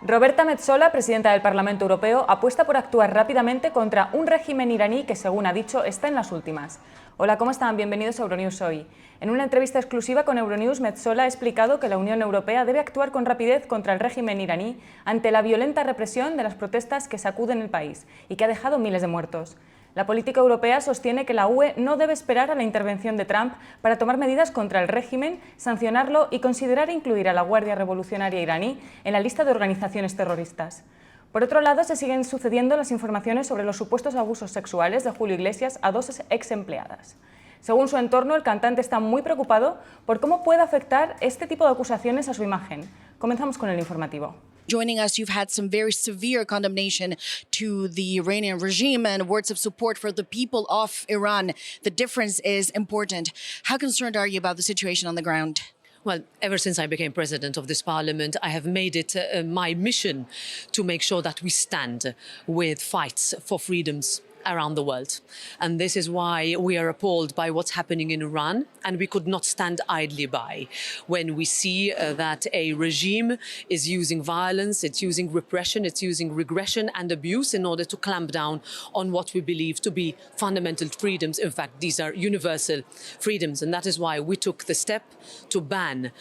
Roberta Metsola, presidenta del Parlamento Europeo, apuesta por actuar rápidamente contra un régimen iraní que, según ha dicho, está en las últimas. Hola, ¿cómo están? Bienvenidos a Euronews hoy. En una entrevista exclusiva con Euronews, Metsola ha explicado que la Unión Europea debe actuar con rapidez contra el régimen iraní ante la violenta represión de las protestas que sacuden el país y que ha dejado miles de muertos. La política europea sostiene que la UE no debe esperar a la intervención de Trump para tomar medidas contra el régimen, sancionarlo y considerar incluir a la Guardia Revolucionaria iraní en la lista de organizaciones terroristas. Por otro lado, se siguen sucediendo las informaciones sobre los supuestos abusos sexuales de Julio Iglesias a dos ex empleadas. Según su entorno, el cantante está muy preocupado por cómo puede afectar este tipo de acusaciones a su imagen. Comenzamos con el informativo. Joining us, you've had some very severe condemnation to the Iranian regime and words of support for the people of Iran. The difference is important. How concerned are you about the situation on the ground? Well, ever since I became president of this parliament, I have made it my mission to make sure that we stand with fights for freedoms around the world. And this is why we are appalled by what's happening in Iran, and we could not stand idly by when we see that a regime is using violence, it's using repression, it's using regression and abuse in order to clamp down on what we believe to be fundamental freedoms. In fact, these are universal freedoms, and that is why we took the step to ban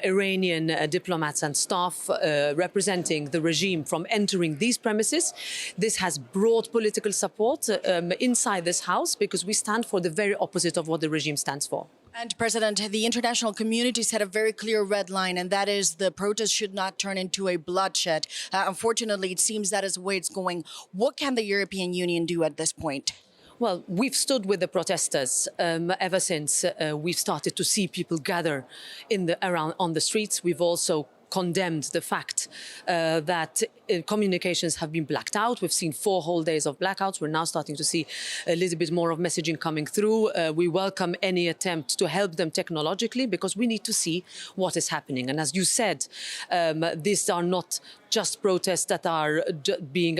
Iranian diplomats and staff representing the regime from entering these premises. This has broad political support inside this House because we stand for the very opposite of what the regime stands for. And President, the international community set a very clear red line, and that is the protest should not turn into a bloodshed. Unfortunately, it seems that is the way it's going. What can the European Union do at this point? Well, we've stood with the protesters ever since we've started to see people gather around on the streets. We've also condemned the fact that communications have been blacked out. We've seen 4 whole days of blackouts. We're now starting to see a little bit more of messaging coming through. We welcome any attempt to help them technologically because we need to see what is happening. And as you said, these are not just protests that are being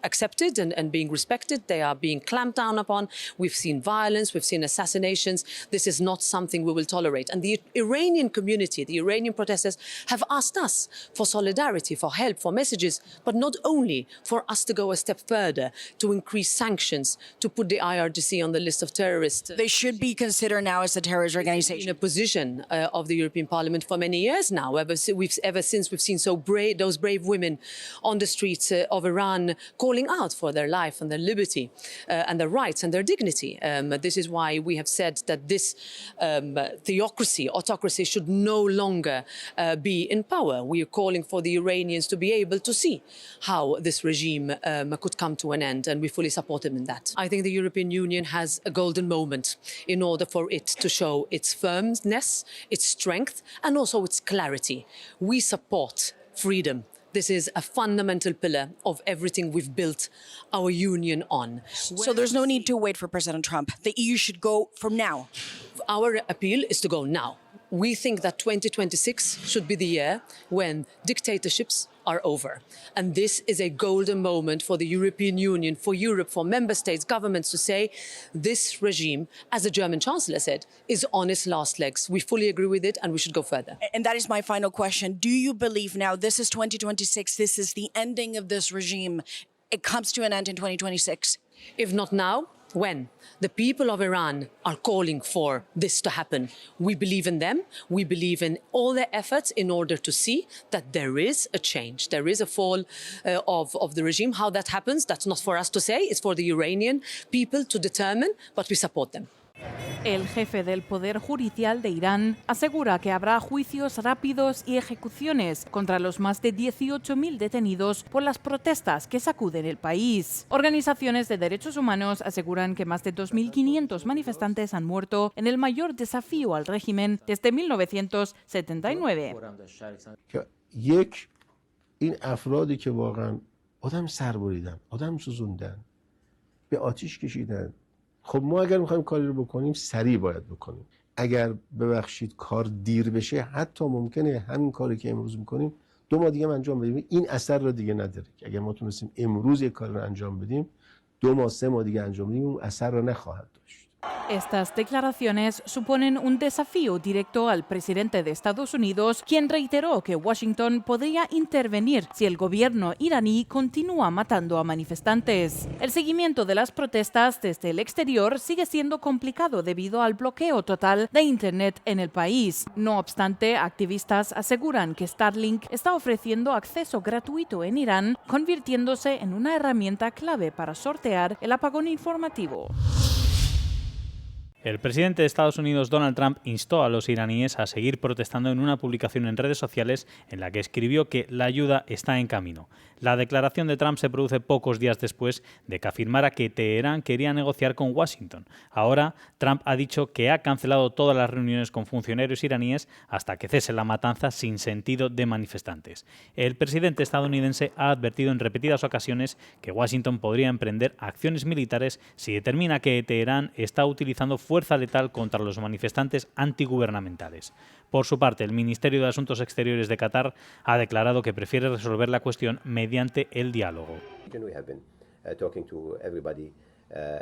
accepted and being respected. They are being clamped down upon. We've seen violence. We've seen assassinations. This is not something we will tolerate. And the Iranian community, the Iranian protesters, have asked us for solidarity, for help, for messages, but not only for us to go a step further, to increase sanctions, to put the IRGC on the list of terrorists. They should be considered now as a terrorist organization. In a position of the European Parliament for many years now, ever since we've seen those brave women on the streets of Iran calling out for their life and their liberty and their rights and their dignity. This is why we have said that this autocracy should no longer be in power. We are calling for the Iranians to be able to see how this regime could come to an end, and we fully support them in that. I think the European Union has a golden moment in order for it to show its firmness, its strength, and also its clarity. We support freedom. This is a fundamental pillar of everything we've built our union on. So there's no need to wait for President Trump. The EU should go from now. Our appeal is to go now. We think that 2026 should be the year when dictatorships are over. And this is a golden moment for the European Union, for Europe, for member states, governments to say this regime, as the German Chancellor said, is on its last legs. We fully agree with it and we should go further. And that is my final question. Do you believe now this is 2026, this is the ending of this regime? It comes to an end in 2026? If not now, when? The people of Iran are calling for this to happen. We believe in them. We believe in all their efforts in order to see that there is a change. There is a fall of the regime. How that happens, that's not for us to say. It's for the Iranian people to determine, but we support them. El jefe del Poder Judicial de Irán asegura que habrá juicios rápidos y ejecuciones contra los más de 18.000 detenidos por las protestas que sacuden el país. Organizaciones de derechos humanos aseguran que más de 2.500 manifestantes han muerto en el mayor desafío al régimen desde 1979. این افرادی که واقعا آدم سر بریدن، آدم سوزوندن، به آتش کشیدن. خب ما اگر میخوایم کاری رو بکنیم سریع باید بکنیم. اگر ببخشید کار دیر بشه حتی ممکنه همین کاری که امروز میکنیم 2 ماه دیگه انجام بدیم این اثر رو دیگه نداره. اگر ما تونستیم امروز یک کار رو انجام بدیم 2 ماه 3 ماه دیگه انجام بدیم اون اثر رو نخواهد داشت. Estas declaraciones suponen un desafío directo al presidente de Estados Unidos, quien reiteró que Washington podría intervenir si el gobierno iraní continúa matando a manifestantes. El seguimiento de las protestas desde el exterior sigue siendo complicado debido al bloqueo total de Internet en el país. No obstante, activistas aseguran que Starlink está ofreciendo acceso gratuito en Irán, convirtiéndose en una herramienta clave para sortear el apagón informativo. El presidente de Estados Unidos, Donald Trump, instó a los iraníes a seguir protestando en una publicación en redes sociales en la que escribió que la ayuda está en camino. La declaración de Trump se produce pocos días después de que afirmara que Teherán quería negociar con Washington. Ahora, Trump ha dicho que ha cancelado todas las reuniones con funcionarios iraníes hasta que cese la matanza sin sentido de manifestantes. El presidente estadounidense ha advertido en repetidas ocasiones que Washington podría emprender acciones militares si determina que Teherán está utilizando fuerza letal contra los manifestantes antigubernamentales. Por su parte, el Ministerio de Asuntos Exteriores de Qatar ha declarado que prefiere resolver la cuestión mediante el diálogo. We have been talking to everybody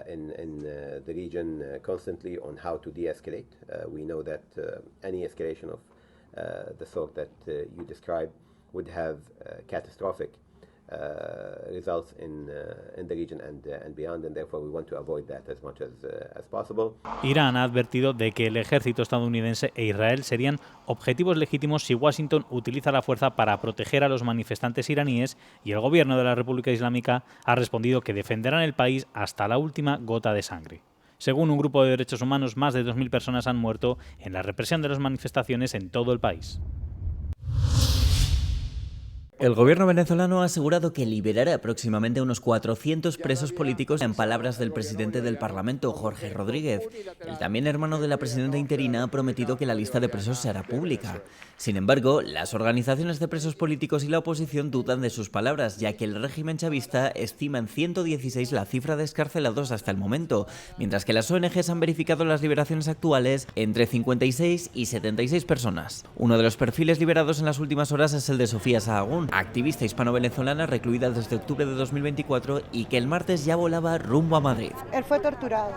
in the region constantly on how to de-escalate. We know that any escalation of the sort that you described would have catastrophic results in the region and beyond, and therefore we want to avoid that as much as possible. Irán ha advertido de que el ejército estadounidense e Israel serían objetivos legítimos si Washington utiliza la fuerza para proteger a los manifestantes iraníes, y el gobierno de la República Islámica ha respondido que defenderán el país hasta la última gota de sangre. Según un grupo de derechos humanos, más de 2.000 personas han muerto en la represión de las manifestaciones en todo el país. El gobierno venezolano ha asegurado que liberará próximamente a unos 400 presos políticos, en palabras del presidente del Parlamento, Jorge Rodríguez. El también hermano de la presidenta interina ha prometido que la lista de presos se hará pública. Sin embargo, las organizaciones de presos políticos y la oposición dudan de sus palabras, ya que el régimen chavista estima en 116 la cifra de excarcelados hasta el momento, mientras que las ONGs han verificado las liberaciones actuales entre 56 y 76 personas. Uno de los perfiles liberados en las últimas horas es el de Sofía Sahagún, activista hispano-venezolana recluida desde octubre de 2024 y que el martes ya volaba rumbo a Madrid. Él fue torturado.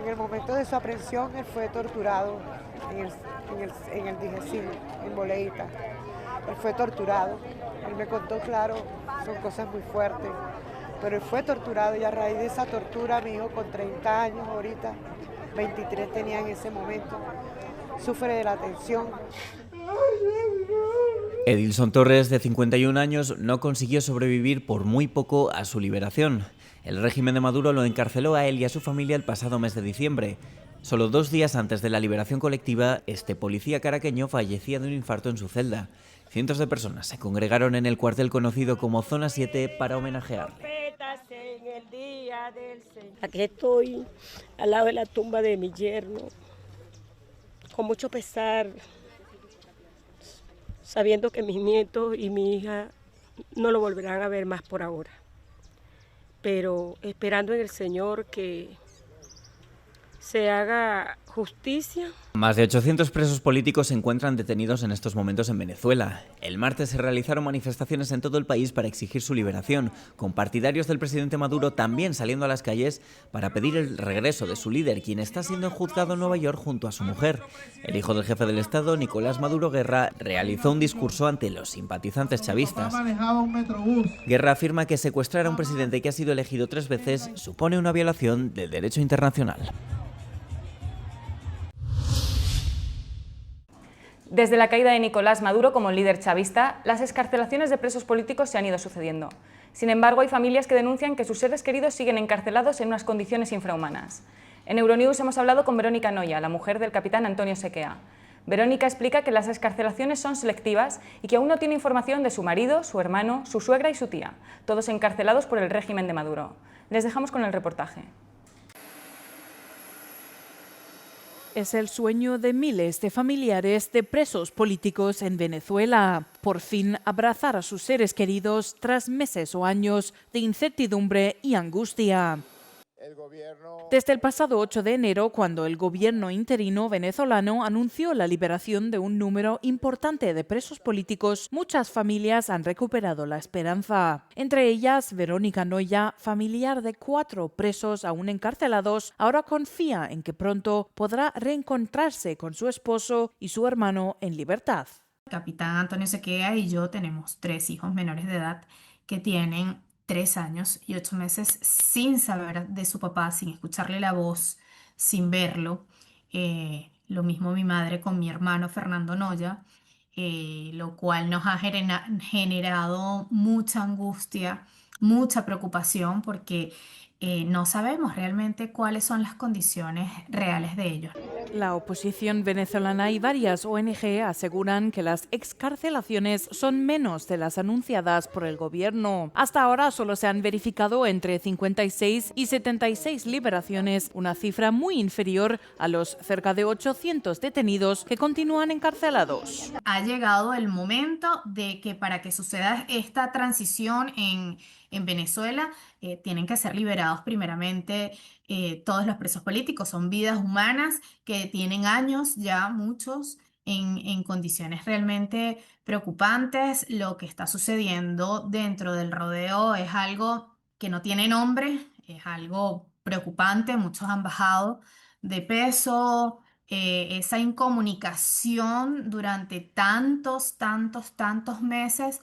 En el momento de su aprehensión, él fue torturado en el Dijecín, en Boleíta. Él fue torturado. Él me contó, claro, son cosas muy fuertes, pero él fue torturado y a raíz de esa tortura, mi hijo con 30 años ahorita, 23 tenía en ese momento, sufre de la tensión. Edilson Torres, de 51 años, no consiguió sobrevivir por muy poco a su liberación. El régimen de Maduro lo encarceló a él y a su familia el pasado mes de diciembre. Solo 2 días antes de la liberación colectiva, este policía caraqueño fallecía de un infarto en su celda. Cientos de personas se congregaron en el cuartel conocido como Zona 7 para homenajearle. Aquí estoy, al lado de la tumba de mi yerno, con mucho pesar, sabiendo que mis nietos y mi hija no lo volverán a ver más por ahora, pero esperando en el Señor que se haga justicia. Más de 800 presos políticos se encuentran detenidos en estos momentos en Venezuela. El martes se realizaron manifestaciones en todo el país para exigir su liberación, con partidarios del presidente Maduro también saliendo a las calles para pedir el regreso de su líder, quien está siendo juzgado en Nueva York junto a su mujer. El hijo del jefe del Estado, Nicolás Maduro Guerra, realizó un discurso ante los simpatizantes chavistas. Guerra afirma que secuestrar a un presidente que ha sido elegido 3 veces supone una violación del derecho internacional. Desde la caída de Nicolás Maduro como líder chavista, las excarcelaciones de presos políticos se han ido sucediendo. Sin embargo, hay familias que denuncian que sus seres queridos siguen encarcelados en unas condiciones infrahumanas. En Euronews hemos hablado con Verónica Noya, la mujer del capitán Antonio Sequea. Verónica explica que las excarcelaciones son selectivas y que aún no tiene información de su marido, su hermano, su suegra y su tía, todos encarcelados por el régimen de Maduro. Les dejamos con el reportaje. Es el sueño de miles de familiares de presos políticos en Venezuela. Por fin abrazar a sus seres queridos tras meses o años de incertidumbre y angustia. Desde el pasado 8 de enero, cuando el gobierno interino venezolano anunció la liberación de un número importante de presos políticos, muchas familias han recuperado la esperanza. Entre ellas, Verónica Noya, familiar de 4 presos aún encarcelados, ahora confía en que pronto podrá reencontrarse con su esposo y su hermano en libertad. Capitán Antonio Sequea y yo tenemos 3 hijos menores de edad que tienen 3 años y 8 meses sin saber de su papá, sin escucharle la voz, sin verlo. Lo mismo mi madre con mi hermano Fernando Noya, lo cual nos ha generado mucha angustia, mucha preocupación porque no sabemos realmente cuáles son las condiciones reales de ellos. La oposición venezolana y varias ONG aseguran que las excarcelaciones son menos de las anunciadas por el gobierno. Hasta ahora solo se han verificado entre 56 y 76 liberaciones, una cifra muy inferior a los cerca de 800 detenidos que continúan encarcelados. Ha llegado el momento de que para que suceda esta transición en Venezuela tienen que ser liberados primeramente todos los presos políticos. Son vidas humanas que tienen años ya, muchos, en condiciones realmente preocupantes. Lo que está sucediendo dentro del rodeo es algo que no tiene nombre, es algo preocupante. Muchos han bajado de peso. Esa incomunicación durante tantos meses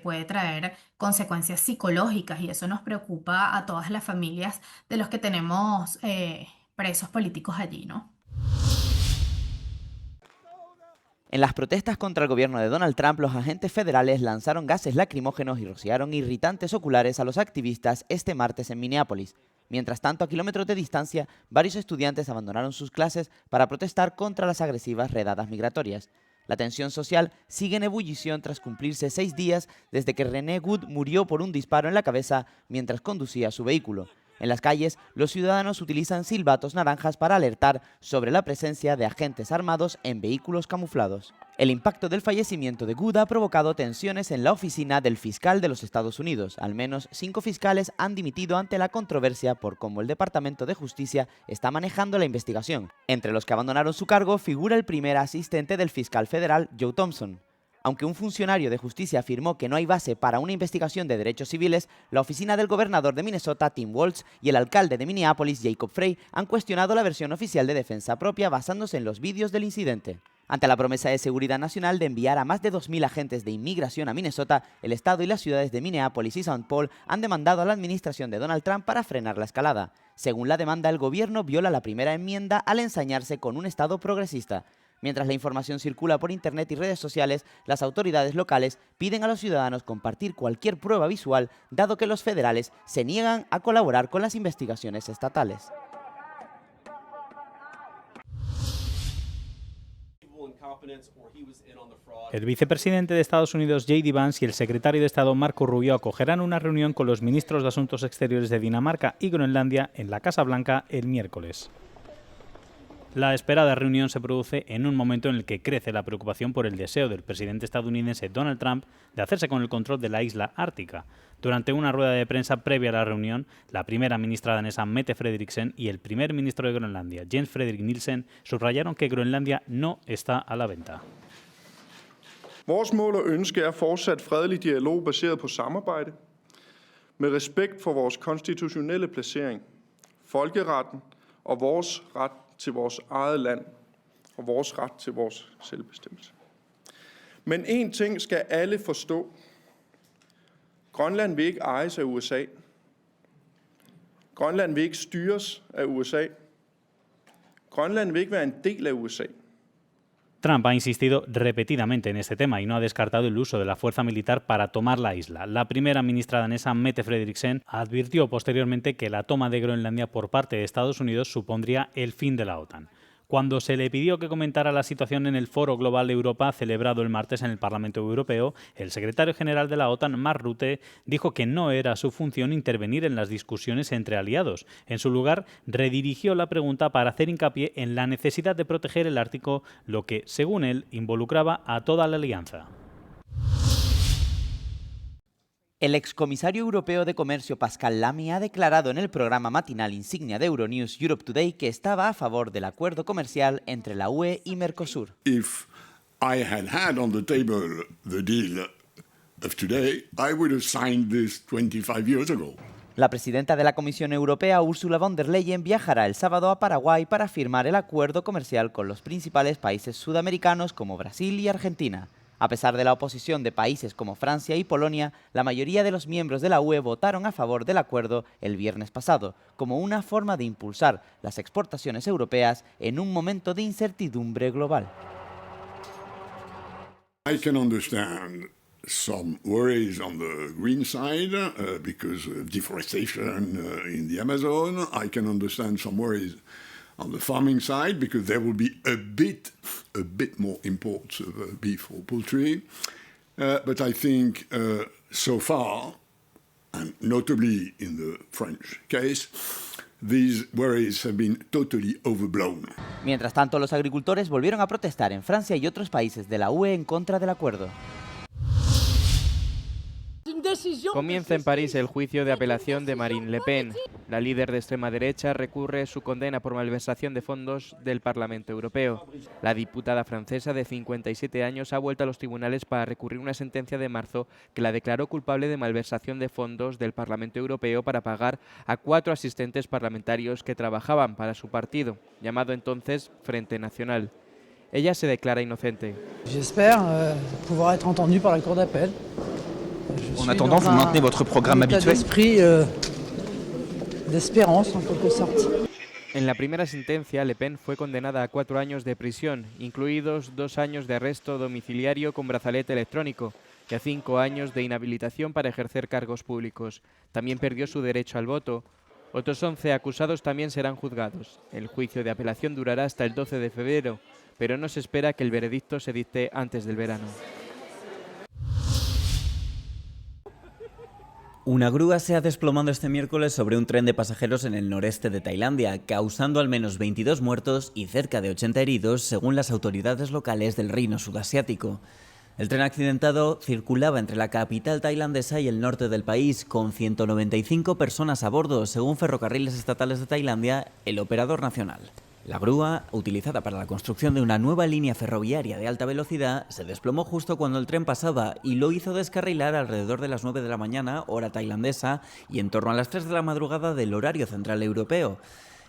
puede traer consecuencias psicológicas y eso nos preocupa a todas las familias de los que tenemos presos políticos allí, ¿no? En las protestas contra el gobierno de Donald Trump, los agentes federales lanzaron gases lacrimógenos y rociaron irritantes oculares a los activistas este martes en Minneapolis. Mientras tanto, a kilómetros de distancia, varios estudiantes abandonaron sus clases para protestar contra las agresivas redadas migratorias. La tensión social sigue en ebullición tras cumplirse 6 días desde que René Wood murió por un disparo en la cabeza mientras conducía su vehículo. En las calles, los ciudadanos utilizan silbatos naranjas para alertar sobre la presencia de agentes armados en vehículos camuflados. El impacto del fallecimiento de Wood ha provocado tensiones en la oficina del fiscal de los Estados Unidos. Al menos 5 fiscales han dimitido ante la controversia por cómo el Departamento de Justicia está manejando la investigación. Entre los que abandonaron su cargo figura el primer asistente del fiscal federal, Joe Thompson. Aunque un funcionario de justicia afirmó que no hay base para una investigación de derechos civiles, la oficina del gobernador de Minnesota, Tim Walz, y el alcalde de Minneapolis, Jacob Frey, han cuestionado la versión oficial de defensa propia basándose en los vídeos del incidente. Ante la promesa de seguridad nacional de enviar a más de 2.000 agentes de inmigración a Minnesota, el estado y las ciudades de Minneapolis y St. Paul han demandado a la administración de Donald Trump para frenar la escalada. Según la demanda, el gobierno viola la primera enmienda al ensañarse con un estado progresista. Mientras la información circula por internet y redes sociales, las autoridades locales piden a los ciudadanos compartir cualquier prueba visual, dado que los federales se niegan a colaborar con las investigaciones estatales. El vicepresidente de Estados Unidos, J.D. Vance, y el secretario de Estado, Marco Rubio, acogerán una reunión con los ministros de Asuntos Exteriores de Dinamarca y Groenlandia en la Casa Blanca el miércoles. La esperada reunión se produce en un momento en el que crece la preocupación por el deseo del presidente estadounidense Donald Trump de hacerse con el control de la isla ártica. Durante una rueda de prensa previa a la reunión, la primera ministra danesa Mette Frederiksen y el primer ministro de Groenlandia, Jens Frederik Nielsen, subrayaron que Groenlandia no está a la venta. Vores mål og ønske er fortsat fredelig dialog baseret på samarbejde, med respekt for vores konstitutionelle placering, folkeretten og vores ret til vores eget land og vores ret til vores selvbestemmelse. Men en ting skal alle forstå. Grønland vil ikke ejes af USA. Grønland vil ikke styres af USA. Grønland vil ikke være en del af USA. Trump ha insistido repetidamente en este tema y no ha descartado el uso de la fuerza militar para tomar la isla. La primera ministra danesa, Mette Frederiksen, advirtió posteriormente que la toma de Groenlandia por parte de Estados Unidos supondría el fin de la OTAN. Cuando se le pidió que comentara la situación en el Foro Global de Europa celebrado el martes en el Parlamento Europeo, el secretario general de la OTAN, Mark Rutte, dijo que no era su función intervenir en las discusiones entre aliados. En su lugar, redirigió la pregunta para hacer hincapié en la necesidad de proteger el Ártico, lo que, según él, involucraba a toda la alianza. El excomisario europeo de Comercio Pascal Lamy ha declarado en el programa matinal insignia de Euronews Europe Today que estaba a favor del acuerdo comercial entre la UE y Mercosur. If I had on the table the deal of today, I would have signed this 25 years ago. La presidenta de la Comisión Europea, Ursula von der Leyen, viajará el sábado a Paraguay para firmar el acuerdo comercial con los principales países sudamericanos como Brasil y Argentina. A pesar de la oposición de países como Francia y Polonia, la mayoría de los miembros de la UE votaron a favor del acuerdo el viernes pasado, como una forma de impulsar las exportaciones europeas en un momento de incertidumbre global. I can understand some worries on the green side because of deforestation in the Amazon. I can understand some worries on the farming side because there will be a bit more imports of beef or poultry. But I think so far, and notably in the French case, these worries have been totally overblown. Mientras tanto, los agricultores volvieron a protestar en Francia y otros países de la UE en contra del acuerdo. Comienza en París el juicio de apelación de Marine Le Pen. La líder de extrema derecha recurre su condena por malversación de fondos del Parlamento Europeo. La diputada francesa de 57 años ha vuelto a los tribunales para recurrir una sentencia de marzo que la declaró culpable de malversación de fondos del Parlamento Europeo para pagar a 4 asistentes parlamentarios que trabajaban para su partido, llamado entonces Frente Nacional. Ella se declara inocente. J'espère pouvoir être entendue par la Cour d'appel. En attendant, vous maintenez votre programme habituel. D'espérance, en quelque sorte. En la primera sentencia, Le Pen fue condenada a 4 años de prisión, incluidos 2 años de arresto domiciliario con brazalete electrónico y a 5 años de inhabilitación para ejercer cargos públicos. También perdió su derecho al voto. Otros 11 acusados también serán juzgados. El juicio de apelación durará hasta el 12 de febrero, pero no se espera que el veredicto se dicte antes del verano. Una grúa se ha desplomado este miércoles sobre un tren de pasajeros en el noreste de Tailandia, causando al menos 22 muertos y cerca de 80 heridos, según las autoridades locales del reino sudasiático. El tren accidentado circulaba entre la capital tailandesa y el norte del país, con 195 personas a bordo, según Ferrocarriles Estatales de Tailandia, el operador nacional. La grúa, utilizada para la construcción de una nueva línea ferroviaria de alta velocidad, se desplomó justo cuando el tren pasaba y lo hizo descarrilar alrededor de las 9 de la mañana, hora tailandesa, y en torno a las 3 de la madrugada del horario central europeo.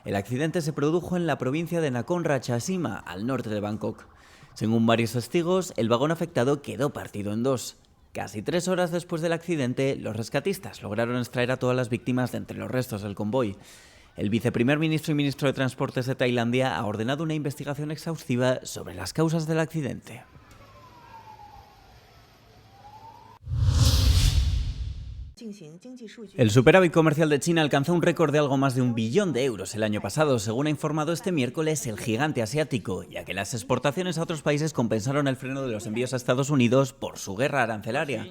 El accidente se produjo en la provincia de Nakhon Ratchasima, al norte de Bangkok. Según varios testigos, el vagón afectado quedó partido en 2. Casi 3 horas después del accidente, los rescatistas lograron extraer a todas las víctimas de entre los restos del convoy. El viceprimer ministro y ministro de Transportes de Tailandia ha ordenado una investigación exhaustiva sobre las causas del accidente. El superávit comercial de China alcanzó un récord de algo más de 1 billón de euros el año pasado, según ha informado este miércoles el gigante asiático, ya que las exportaciones a otros países compensaron el freno de los envíos a Estados Unidos por su guerra arancelaria.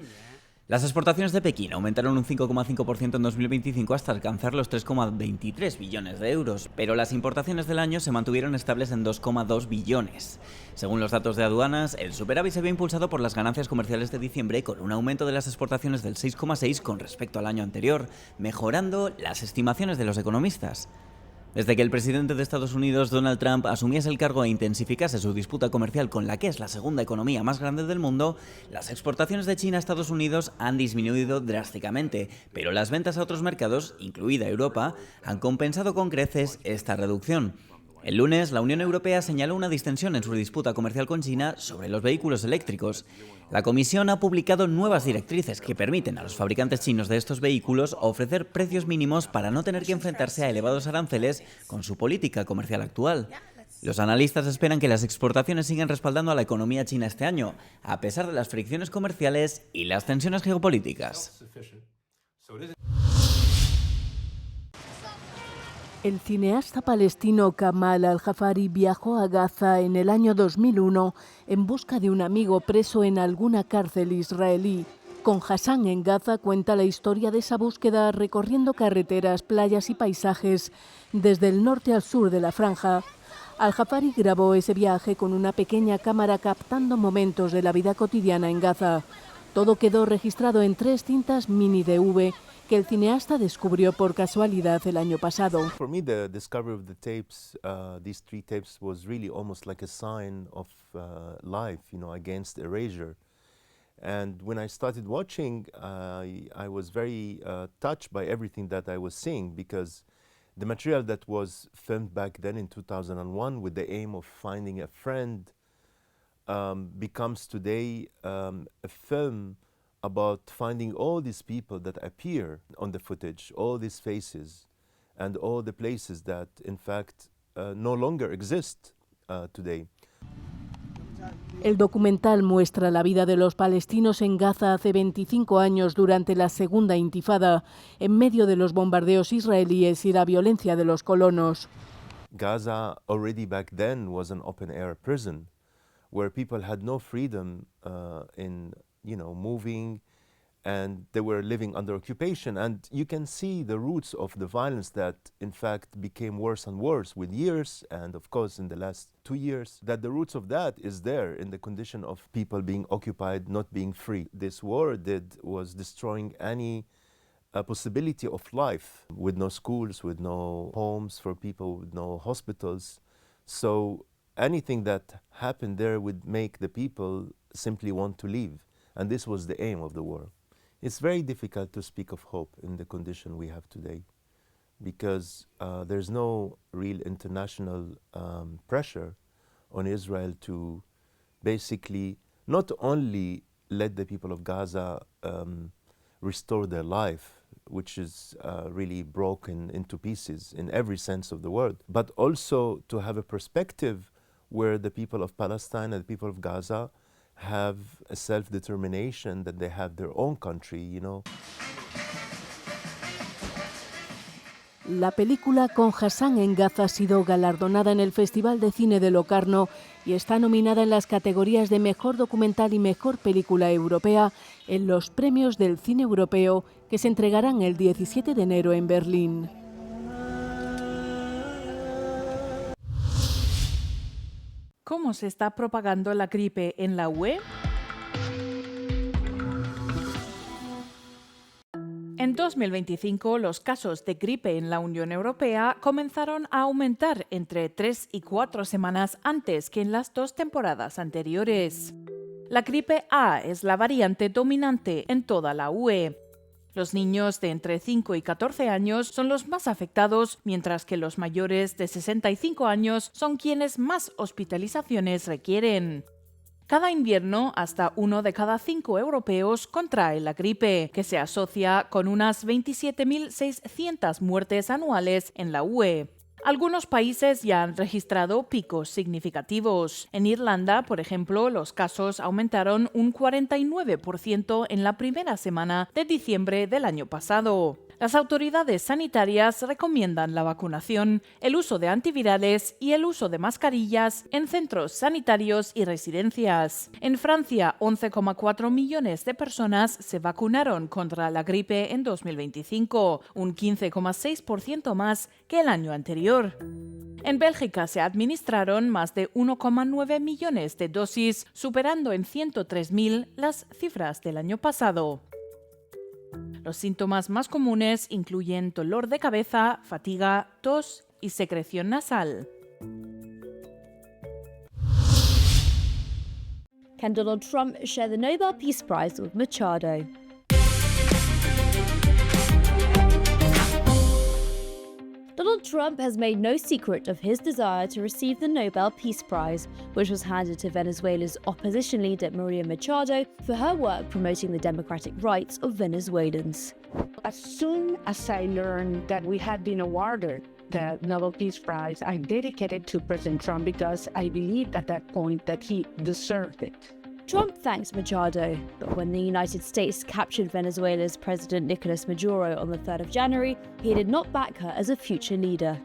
Las exportaciones de Pekín aumentaron un 5,5% en 2025 hasta alcanzar los 3,23 billones de euros, pero las importaciones del año se mantuvieron estables en 2,2 billones. Según los datos de aduanas, el superávit se ve impulsado por las ganancias comerciales de diciembre, con un aumento de las exportaciones del 6,6% con respecto al año anterior, mejorando las estimaciones de los economistas. Desde que el presidente de Estados Unidos, Donald Trump, asumiese el cargo e intensificase su disputa comercial con la que es la segunda economía más grande del mundo, las exportaciones de China a Estados Unidos han disminuido drásticamente, pero las ventas a otros mercados, incluida Europa, han compensado con creces esta reducción. El lunes, la Unión Europea señaló una distensión en su disputa comercial con China sobre los vehículos eléctricos. La Comisión ha publicado nuevas directrices que permiten a los fabricantes chinos de estos vehículos ofrecer precios mínimos para no tener que enfrentarse a elevados aranceles con su política comercial actual. Los analistas esperan que las exportaciones sigan respaldando a la economía china este año, a pesar de las fricciones comerciales y las tensiones geopolíticas. El cineasta palestino Kamal Al-Jafari viajó a Gaza en el año 2001 en busca de un amigo preso en alguna cárcel israelí. Con Hassan en Gaza cuenta la historia de esa búsqueda recorriendo carreteras, playas y paisajes desde el norte al sur de la franja. Al-Jafari grabó ese viaje con una pequeña cámara captando momentos de la vida cotidiana en Gaza. Todo quedó registrado en 3 cintas mini DV que el cineasta descubrió por casualidad el año pasado. For me, the discovery of the tapes, these 3 tapes, was really almost like a sign of life, you know, against erasure. And when I started watching, I was very touched by everything that I was seeing, because the material that was filmed back then in 2001 with the aim of finding a friend becomes today a film about finding all these people that appear on the footage, all these faces, and all the places that, in fact, no longer exist today. El documental muestra la vida de los palestinos en Gaza hace 25 años durante la Segunda Intifada, en medio de los bombardeos israelíes y la violencia de los colonos. Gaza already back then was an open-air prison where people had no freedom in, you know, moving, and they were living under occupation. And you can see the roots of the violence that, in fact, became worse and worse with years, and of course in the last 2 years, that the roots of that is there in the condition of people being occupied, not being free. This war was destroying any possibility of life, with no schools, with no homes for people, with no hospitals. So anything that happened there would make the people simply want to leave. And this was the aim of the war. It's very difficult to speak of hope in the condition we have today, because there's no real international pressure on Israel to basically not only let the people of Gaza restore their life, which is really broken into pieces in every sense of the word, but also to have a perspective where the people of Palestine and the people of Gaza have a self-determination, that they have their own country, you know. La película Con Hassan en Gaza ha sido galardonada en el Festival de Cine de Locarno y está nominada en las categorías de Mejor Documental y Mejor Película Europea en los premios del cine europeo que se entregarán el 17 de enero en Berlín. ¿Cómo se está propagando la gripe en la UE? En 2025, los casos de gripe en la Unión Europea comenzaron a aumentar entre 3 y 4 semanas antes que en las 2 temporadas anteriores. La gripe A es la variante dominante en toda la UE. Los niños de entre 5 y 14 años son los más afectados, mientras que los mayores de 65 años son quienes más hospitalizaciones requieren. Cada invierno, hasta 1 de cada 5 europeos contrae la gripe, que se asocia con unas 27.600 muertes anuales en la UE. Algunos países ya han registrado picos significativos. En Irlanda, por ejemplo, los casos aumentaron un 49% en la primera semana de diciembre del año pasado. Las autoridades sanitarias recomiendan la vacunación, el uso de antivirales y el uso de mascarillas en centros sanitarios y residencias. En Francia, 11,4 millones de personas se vacunaron contra la gripe en 2025, un 15,6% más que el año anterior. En Bélgica se administraron más de 1,9 millones de dosis, superando en 103.000 las cifras del año pasado. Los síntomas más comunes incluyen dolor de cabeza, fatiga, tos y secreción nasal. Can Donald Trump share the Nobel Peace Prize with Machado? Donald Trump has made no secret of his desire to receive the Nobel Peace Prize, which was handed to Venezuela's opposition leader Maria Machado for her work promoting the democratic rights of Venezuelans. As soon as I learned that we had been awarded the Nobel Peace Prize, I dedicated it to President Trump because I believed at that point that he deserved it. Trump thanks Machado, but when the United States captured Venezuela's President Nicolas Maduro on the 3rd of January, he did not back her as a future leader.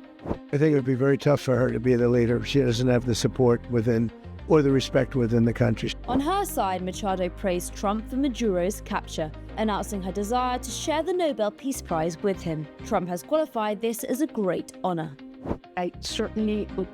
I think it would be very tough for her to be the leader. She doesn't have the support within or the respect within the country. On her side, Machado praised Trump for Maduro's capture, announcing her desire to share the Nobel Peace Prize with him. Trump has qualified this as a great honor. I certainly would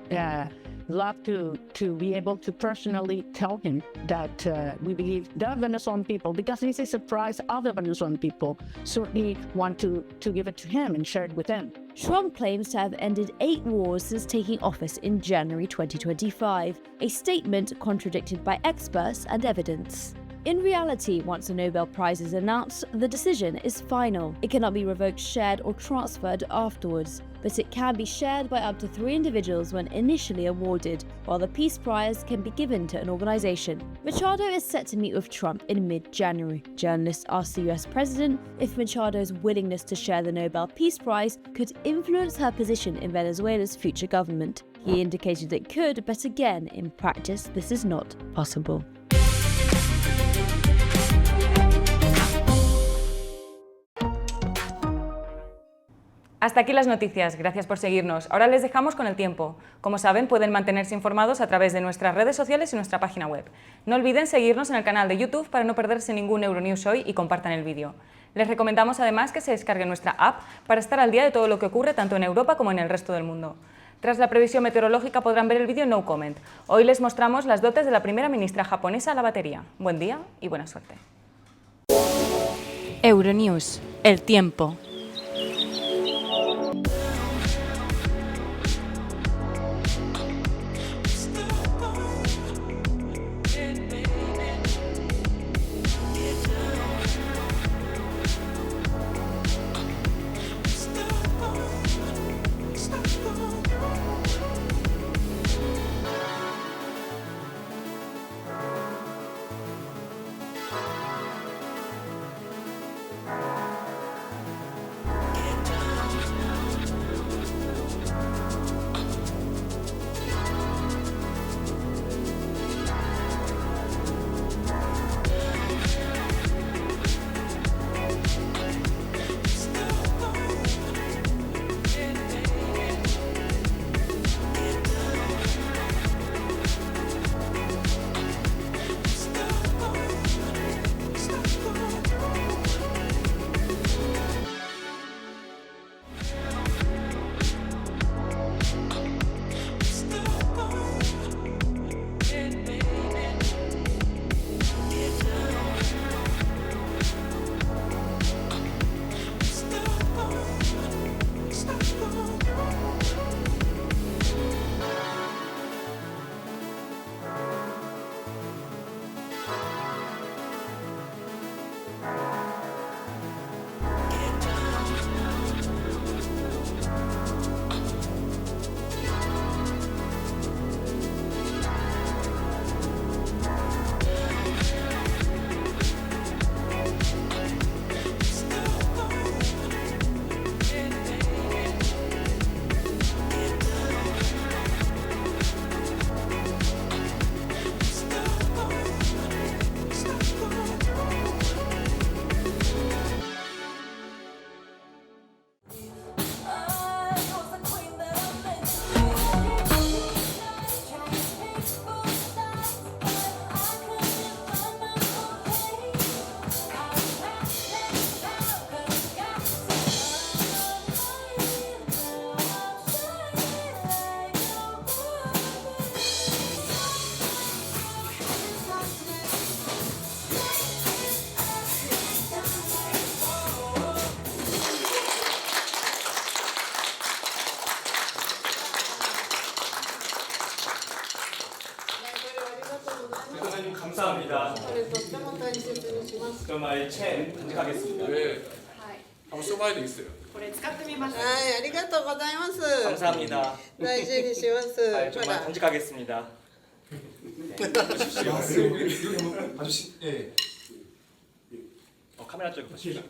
love to be able to personally tell him that we believe the Venezuelan people, because this is a prize other Venezuelan people certainly want to give it to him and share it with them. Trump claims to have ended 8 wars since taking office in January 2025, a statement contradicted by experts and evidence. In reality, once a Nobel Prize is announced, the decision is final. It cannot be revoked, shared, or transferred afterwards, but it can be shared by up to 3 individuals when initially awarded, while the Peace Prize can be given to an organization. Machado is set to meet with Trump in mid-January. Journalists asked the US president if Machado's willingness to share the Nobel Peace Prize could influence her position in Venezuela's future government. He indicated it could, but again, in practice, this is not possible. Hasta aquí las noticias, gracias por seguirnos. Ahora les dejamos con el tiempo. Como saben, pueden mantenerse informados a través de nuestras redes sociales y nuestra página web. No olviden seguirnos en el canal de YouTube para no perderse ningún Euronews Hoy y compartan el vídeo. Les recomendamos además que se descarguen nuestra app para estar al día de todo lo que ocurre tanto en Europa como en el resto del mundo. Tras la previsión meteorológica podrán ver el vídeo No Comment. Hoy les mostramos las dotes de la primera ministra japonesa a la batería. Buen día y buena suerte. Euronews, el tiempo. 감사합니다. 그럼 아예 책 간직하겠습니다. 네. 한번 써봐야 되겠어요. これ使ってみます。はい、ありがとうございます。 감사합니다. 大事にします。 아, 정말 간직하겠습니다. 봐주시. 예. 카메라 쪽에 보시죠.